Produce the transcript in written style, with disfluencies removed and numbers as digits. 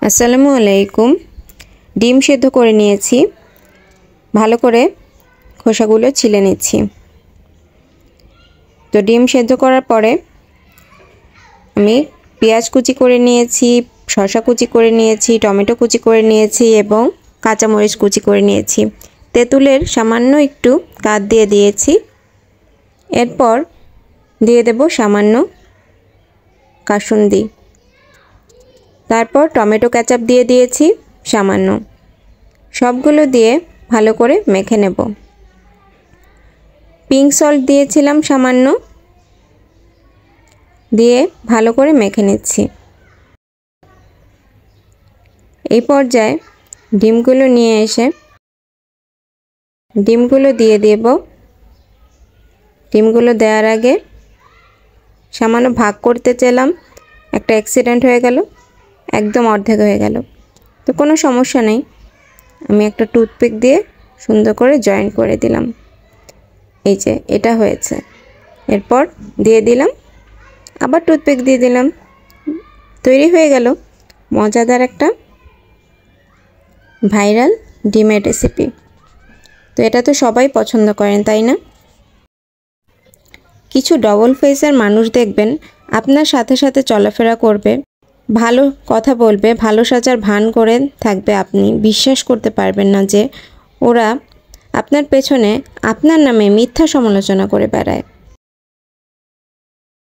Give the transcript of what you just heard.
আসসালামু আলাইকুম। ডিম সেদ্ধ করে নিয়েছি, ভালো করে খোসাগুলো ছিলে নিচ্ছি। তো ডিম সেদ্ধ করার পরে আমি পেঁয়াজ কুচি করে নিয়েছি, শসা কুচি করে নিয়েছি, টমেটো কুচি করে নিয়েছি এবং কাঁচামরিচ কুচি করে নিয়েছি। তেঁতুলের সামান্য একটু কাট দিয়ে দিয়েছি। এরপর দিয়ে দেব সামান্য কাসুন্দি। তারপর টমেটো কেচাপ দিয়ে দিয়েছি সামান্য। সবগুলো দিয়ে ভালো করে মেখে নেব। পিঙ্ক সল্ট দিয়েছিলাম সামান্য, দিয়ে ভালো করে মেখে নিচ্ছি। এই পর্যায়ে ডিমগুলো নিয়ে এসে ডিমগুলো দিয়ে দেব। ডিমগুলো দেওয়ার আগে সামান্য ভাগ করতে চাইলাম, একটা অ্যাক্সিডেন্ট হয়ে গেল, একদম অর্ধেক হয়ে গেল। তো কোনো সমস্যা নেই, আমি একটা টুথপিক দিয়ে সুন্দর করে জয়েন করে দিলাম। এই যে এটা হয়েছে। এরপর দিয়ে দিলাম, আবার টুথপিক দিয়ে দিলাম। তৈরি হয়ে গেল মজাদার একটা ভাইরাল ডিমের রেসিপি। তো এটা তো সবাই পছন্দ করেন, তাই না? কিছু ডবল ফেসের মানুষ দেখবেন আপনার সাথে সাথে চলাফেরা করবে, ভালো কথা বলবে, ভালো সাজার ভান করে থাকবে। আপনি বিশ্বাস করতে পারবেন না যে ওরা আপনার পেছনে আপনার নামে মিথ্যা সমালোচনা করে বেড়ায়।